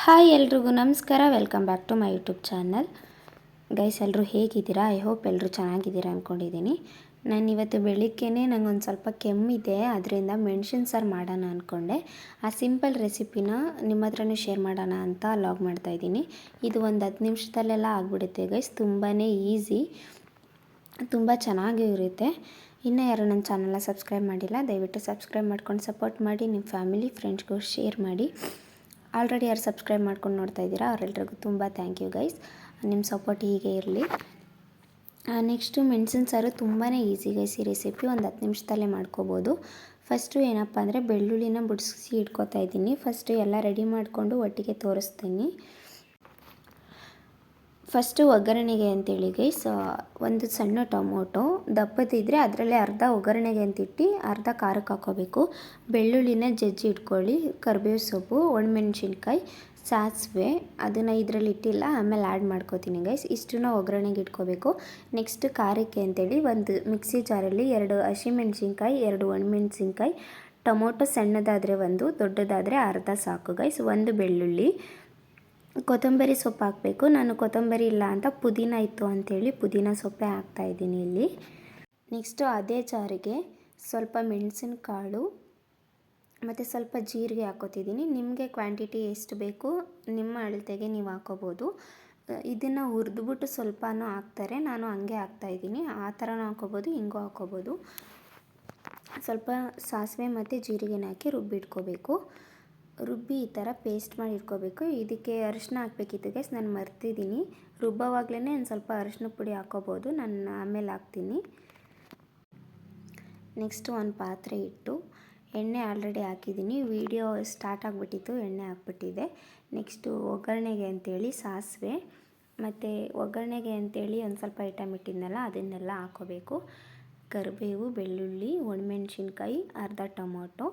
Hi ಎಲ್ರಿಗೂ ನಮಸ್ಕಾರ. Welcome back to my YouTube channel. Guys, ಎಲ್ಲರೂ ಹೇಗಿದ್ದೀರಾ? ಐ ಹೋಪ್ ಎಲ್ಲರೂ ಚೆನ್ನಾಗಿದ್ದೀರಾ ಅಂದ್ಕೊಂಡಿದ್ದೀನಿ. ನಾನು ಇವತ್ತು ಬೆಳಿಗ್ಗೆನೇ ನಂಗೊಂದು ಸ್ವಲ್ಪ ಕೆಮ್ಮಿದೆ, ಅದರಿಂದ ಮೆಣಸಿನ ಸಾರು ಮಾಡೋಣ ಅಂದ್ಕೊಂಡೆ. ಆ ಸಿಂಪಲ್ ರೆಸಿಪಿನ ನಿಮ್ಮ ಹತ್ರನೂ ಶೇರ್ ಮಾಡೋಣ ಅಂತ ಲಾಗ್ ಮಾಡ್ತಾಯಿದ್ದೀನಿ. ಇದು ಒಂದು 10 ನಿಮಿಷದಲ್ಲೆಲ್ಲ ಆಗಿಬಿಡುತ್ತೆ ಗೈಸ್. ತುಂಬಾ ಈಸಿ, ತುಂಬ ಚೆನ್ನಾಗಿ ಇರುತ್ತೆ. ಇನ್ನೂ ಯಾರು ನನ್ನ ಚಾನಲ್ನ ಸಬ್ಸ್ಕ್ರೈಬ್ ಮಾಡಿಲ್ಲ, ದಯವಿಟ್ಟು ಸಬ್ಸ್ಕ್ರೈಬ್ ಮಾಡ್ಕೊಂಡು ಸಪೋರ್ಟ್ ಮಾಡಿ. ನಿಮ್ಮ ಫ್ಯಾಮಿಲಿ ಫ್ರೆಂಡ್ಸ್ಗೂ ಶೇರ್ ಮಾಡಿ. ಆಲ್ರೆಡಿ ಯಾರು ಸಬ್ಸ್ಕ್ರೈಬ್ ಮಾಡ್ಕೊಂಡು ನೋಡ್ತಾ ಇದ್ದೀರಾ ಅವರೆಲ್ಲರಿಗೂ ತುಂಬ ಥ್ಯಾಂಕ್ ಯು ಗೈಸ್. ನಿಮ್ಮ ಸಪೋರ್ಟ್ ಹೀಗೆ ಇರಲಿ. ನೆಕ್ಸ್ಟು ಮೆಣಸಿನ ಸಾರು ತುಂಬಾ ಈಸಿ ಗೈಸ್. ಈ ರೆಸಿಪಿ ಒಂದು 10 ನಿಮಿಷದಲ್ಲೇ ಮಾಡ್ಕೋಬೋದು. ಫಸ್ಟು ಏನಪ್ಪ ಅಂದರೆ ಬೆಳ್ಳುಳ್ಳಿನ ಬಿಡಿಸಿ ಇಟ್ಕೋತಾ ಇದ್ದೀನಿ. ಫಸ್ಟು ಎಲ್ಲ ರೆಡಿ ಮಾಡಿಕೊಂಡು ಒಟ್ಟಿಗೆ ತೋರಿಸ್ತೀನಿ. ಫಸ್ಟು ಒಗ್ಗರಣೆಗೆ ಅಂತೇಳಿ ಗೈಸ್, ಒಂದು ಸಣ್ಣ ಟೊಮೊಟೊ ದಪ್ಪದಿದ್ದರೆ ಅದರಲ್ಲೇ ಅರ್ಧ ಒಗ್ಗರಣೆಗೆ ಅಂತಿಟ್ಟು ಅರ್ಧ ಖಾರಕ್ಕೆ ಹಾಕ್ಕೋಬೇಕು. ಬೆಳ್ಳುಳ್ಳಿನ ಜಜ್ಜಿ ಇಟ್ಕೊಳ್ಳಿ, ಕರಿಬೇವು ಸೊಪ್ಪು, ಒಣಮೆಣ್ಸಿನ್ಕಾಯಿ, ಸಾಸಿವೆ ಅದನ್ನು ಇದರಲ್ಲಿ ಇಟ್ಟಿಲ್ಲ, ಆಮೇಲೆ ಆ್ಯಡ್ ಮಾಡ್ಕೋತೀನಿ ಗೈಸ್. ಇಷ್ಟನ್ನ ಒಗ್ಗರಣೆಗೆ ಇಟ್ಕೋಬೇಕು. ನೆಕ್ಸ್ಟ್ ಖಾರಕ್ಕೆ ಅಂತೇಳಿ ಒಂದು ಮಿಕ್ಸಿ ಜಾರಲ್ಲಿ 2 ಹಸಿಮೆಣ್ಸಿನ್ಕಾಯಿ, 2 ಒಣಮೆಣ್ಸಿನ್ಕಾಯಿ, ಟೊಮೊಟೊ ಸಣ್ಣದಾದರೆ 1, ದೊಡ್ಡದಾದರೆ ಅರ್ಧ ಸಾಕು ಗೈಸ್, 1 ಬೆಳ್ಳುಳ್ಳಿ, ಕೊತ್ತಂಬರಿ ಸೊಪ್ಪು ಹಾಕಬೇಕು. ನಾನು ಕೊತ್ತಂಬರಿ ಇಲ್ಲ ಅಂತ ಪುದೀನ ಇತ್ತು ಅಂಥೇಳಿ ಪುದೀನ ಸೊಪ್ಪೆ ಹಾಕ್ತಾಯಿದ್ದೀನಿ ಇಲ್ಲಿ. ನೆಕ್ಸ್ಟು ಅದೇ ಜಾರಿಗೆ ಸ್ವಲ್ಪ ಮೆಣಸಿನಕಾಳು ಮತ್ತು ಸ್ವಲ್ಪ ಜೀರಿಗೆ ಹಾಕೋತಿದ್ದೀನಿ. ನಿಮಗೆ ಕ್ವಾಂಟಿಟಿ ಎಷ್ಟು ಬೇಕು ನಿಮ್ಮ ಅಳತೆಗೆ ನೀವು ಹಾಕೋಬೋದು. ಇದನ್ನು ಹುರಿದ್ಬಿಟ್ಟು ಸ್ವಲ್ಪನೂ ಹಾಕ್ತಾರೆ, ನಾನು ಹಂಗೆ ಹಾಕ್ತಾಯಿದ್ದೀನಿ. ಆ ಥರನೂ ಹಾಕೋಬೋದು, ಹಿಂಗೂ ಹಾಕೋಬೋದು. ಸ್ವಲ್ಪ ಸಾಸಿವೆ ಮತ್ತು ಜೀರಿಗೆನ ಹಾಕಿ ರುಬ್ಬಿಟ್ಕೋಬೇಕು. ರುಬ್ಬಿ ಈ ಥರ ಪೇಸ್ಟ್ ಮಾಡಿ ಇಟ್ಕೋಬೇಕು. ಇದಕ್ಕೆ ಅರಿಶಿನ ಹಾಕಬೇಕಿತ್ತು ಗೈಸ್, ನಾನು ಮರ್ತಿದ್ದೀನಿ. ರುಬ್ಬವಾಗಲೇ ಒಂದು ಸ್ವಲ್ಪ ಅರಿಶಿನ ಪುಡಿ ಹಾಕೋಬೋದು, ನಾನು ಆಮೇಲೆ ಹಾಕ್ತೀನಿ. ನೆಕ್ಸ್ಟು ಒಂದು ಪಾತ್ರೆ ಇಟ್ಟು ಎಣ್ಣೆ ಆಲ್ರೆಡಿ ಹಾಕಿದ್ದೀನಿ. ವಿಡಿಯೋ ಸ್ಟಾರ್ಟ್ ಆಗಿಬಿಟ್ಟಿತ್ತು, ಎಣ್ಣೆ ಹಾಕ್ಬಿಟ್ಟಿದೆ. ನೆಕ್ಸ್ಟು ಒಗ್ಗರಣೆಗೆ ಅಂತೇಳಿ ಸಾಸಿವೆ ಮತ್ತು ಒಗ್ಗರಣೆಗೆ ಅಂತೇಳಿ ಒಂದು ಸ್ವಲ್ಪ ಐಟಮ್ ಇಟ್ಟಿದ್ನಲ್ಲ ಅದನ್ನೆಲ್ಲ ಹಾಕೋಬೇಕು. ಕರಿಬೇವು, ಬೆಳ್ಳುಳ್ಳಿ, ಒಣಮೆಣ್ಸಿನ್ಕಾಯಿ, ಅರ್ಧ ಟೊಮೊಟೊ,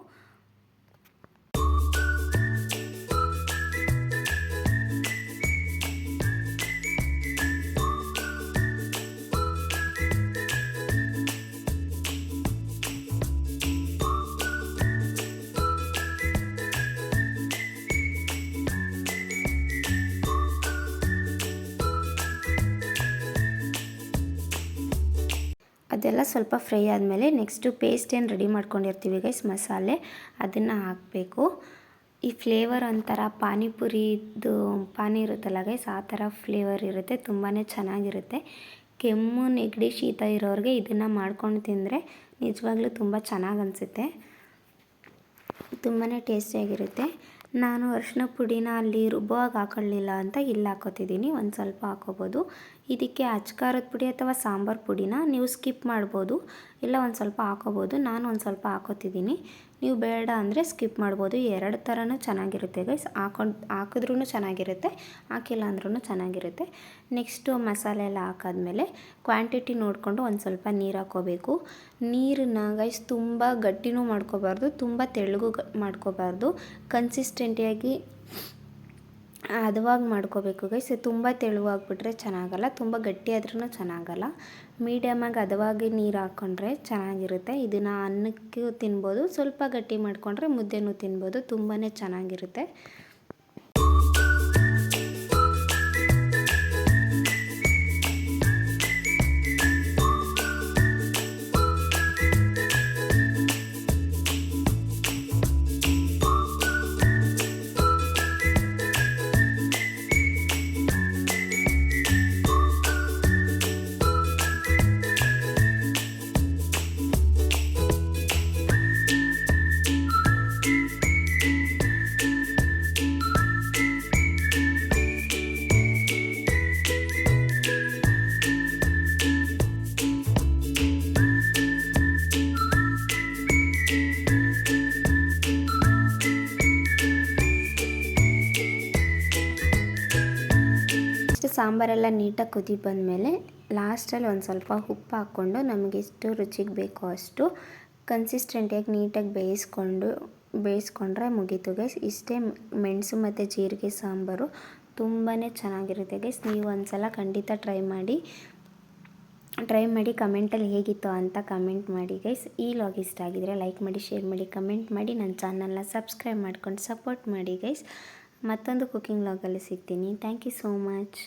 ಅದೆಲ್ಲ ಸ್ವಲ್ಪ ಫ್ರೈ ಆದಮೇಲೆ ನೆಕ್ಸ್ಟು ಪೇಸ್ಟ್ ಏನು ರೆಡಿ ಮಾಡ್ಕೊಂಡಿರ್ತೀವಿ ಗೈಸ್ ಮಸಾಲೆ, ಅದನ್ನು ಹಾಕಬೇಕು. ಈ ಫ್ಲೇವರ್ ಒಂಥರ ಪಾನಿಪುರಿದು ಪಾನಿ ಇರುತ್ತಲ್ಲ ಗೈಸ್, ಆ ಥರ ಫ್ಲೇವರ್ ಇರುತ್ತೆ, ತುಂಬಾ ಚೆನ್ನಾಗಿರುತ್ತೆ. ಕೆಮ್ಮು, ನೆಗಡಿ, ಶೀತ ಇರೋರಿಗೆ ಇದನ್ನು ಮಾಡ್ಕೊಂಡು ತಿಂದರೆ ನಿಜವಾಗ್ಲೂ ತುಂಬ ಚೆನ್ನಾಗಿ ಅನಿಸುತ್ತೆ, ತುಂಬಾ ಟೇಸ್ಟಿಯಾಗಿರುತ್ತೆ. ನಾನು ಅರಿಶಿನ ಪುಡಿನ ಅಲ್ಲಿ ರುಬ್ಬುವಾಗ ಹಾಕೊಳ್ಳಿಲ್ಲ ಅಂತ ಇಲ್ಲಿ ಹಾಕೋತಿದ್ದೀನಿ, ಒಂದು ಸ್ವಲ್ಪ ಹಾಕೋಬೋದು. ಇದಕ್ಕೆ ಅಚ್ಕಾರದ ಪುಡಿ ಅಥವಾ ಸಾಂಬಾರು ಪುಡಿನ ನೀವು ಸ್ಕಿಪ್ ಮಾಡ್ಬೋದು, ಇಲ್ಲ ಒಂದು ಸ್ವಲ್ಪ ಹಾಕೋಬೋದು. ನಾನು ಒಂದು ಸ್ವಲ್ಪ ಹಾಕೋತಿದ್ದೀನಿ, ನೀವು ಬೇಡ ಅಂದರೆ ಸ್ಕಿಪ್ ಮಾಡ್ಬೋದು. 2 ಥರನೂ ಚೆನ್ನಾಗಿರುತ್ತೆ ಗೈಸ್. ಹಾಕಿದ್ರೂ ಚೆನ್ನಾಗಿರುತ್ತೆ, ಹಾಕಿಲ್ಲ ಅಂದ್ರೂ ಚೆನ್ನಾಗಿರುತ್ತೆ. ನೆಕ್ಸ್ಟು ಮಸಾಲೆ ಎಲ್ಲ ಹಾಕಾದ್ಮೇಲೆ ಕ್ವಾಂಟಿಟಿ ನೋಡಿಕೊಂಡು ಒಂದು ಸ್ವಲ್ಪ ನೀರು ಹಾಕೋಬೇಕು. ನೀರನ್ನ ಗೈಸ್ ತುಂಬ ಗಟ್ಟಿನೂ ಮಾಡ್ಕೋಬಾರ್ದು, ತುಂಬ ತೆಳ್ಳಗೂ ಮಾಡ್ಕೋಬಾರ್ದು. ಕನ್ಸಿಸ್ಟೆಂಟಿಯಾಗಿ ಹದವಾಗಿ ಮಾಡ್ಕೋಬೇಕು ಗೈಸ್. ತುಂಬ ತೆಳುವಾಗ್ಬಿಟ್ರೆ ಚೆನ್ನಾಗಲ್ಲ, ತುಂಬ ಗಟ್ಟಿ ಆದ್ರೂ ಚೆನ್ನಾಗಲ್ಲ. ಮೀಡಿಯಮಾಗಿ ಹದವಾಗಿ ನೀರು ಹಾಕ್ಕೊಂಡ್ರೆ ಚೆನ್ನಾಗಿರುತ್ತೆ. ಇದನ್ನು ಅನ್ನಕ್ಕೂ ತಿನ್ಬೋದು, ಸ್ವಲ್ಪ ಗಟ್ಟಿ ಮಾಡಿಕೊಂಡ್ರೆ ಮುದ್ದೆನೂ ತಿನ್ಬೋದು, ತುಂಬಾ ಚೆನ್ನಾಗಿರುತ್ತೆ. ಸಾಂಬಾರೆಲ್ಲ ನೀಟಾಗಿ ಕುದಿ ಬಂದಮೇಲೆ ಲಾಸ್ಟಲ್ಲಿ ಒಂದು ಸ್ವಲ್ಪ ಉಪ್ಪು ಹಾಕ್ಕೊಂಡು ನಮಗೆ ಎಷ್ಟು ರುಚಿಗೆ ಬೇಕೋ ಅಷ್ಟು ಕನ್ಸಿಸ್ಟೆಂಟಿಯಾಗಿ ನೀಟಾಗಿ ಬೇಯಿಸ್ಕೊಂಡ್ರೆ ಮುಗೀತು ಗೈಸ್. ಇಷ್ಟೇ ಮೆಣಸು ಮತ್ತು ಜೀರಿಗೆ ಸಾಂಬಾರು, ತುಂಬಾ ಚೆನ್ನಾಗಿರುತ್ತೆ ಗೈಸ್. ನೀವು ಒಂದು ಸಲ ಖಂಡಿತ ಟ್ರೈ ಮಾಡಿ ಕಮೆಂಟಲ್ಲಿ ಹೇಗಿತ್ತು ಅಂತ ಕಮೆಂಟ್ ಮಾಡಿ ಗೈಸ್. ಈ ಲಾಗ್ ಇಷ್ಟ ಆಗಿದರೆ ಲೈಕ್ ಮಾಡಿ, ಶೇರ್ ಮಾಡಿ, ಕಮೆಂಟ್ ಮಾಡಿ, ನನ್ನ ಚಾನಲ್ನ ಸಬ್ಸ್ಕ್ರೈಬ್ ಮಾಡ್ಕೊಂಡು ಸಪೋರ್ಟ್ ಮಾಡಿ ಗೈಸ್. ಮತ್ತೊಂದು ಕುಕ್ಕಿಂಗ್ ವ್ಲಾಗಲ್ಲಿ ಸಿಗ್ತೀನಿ. Thank you so much.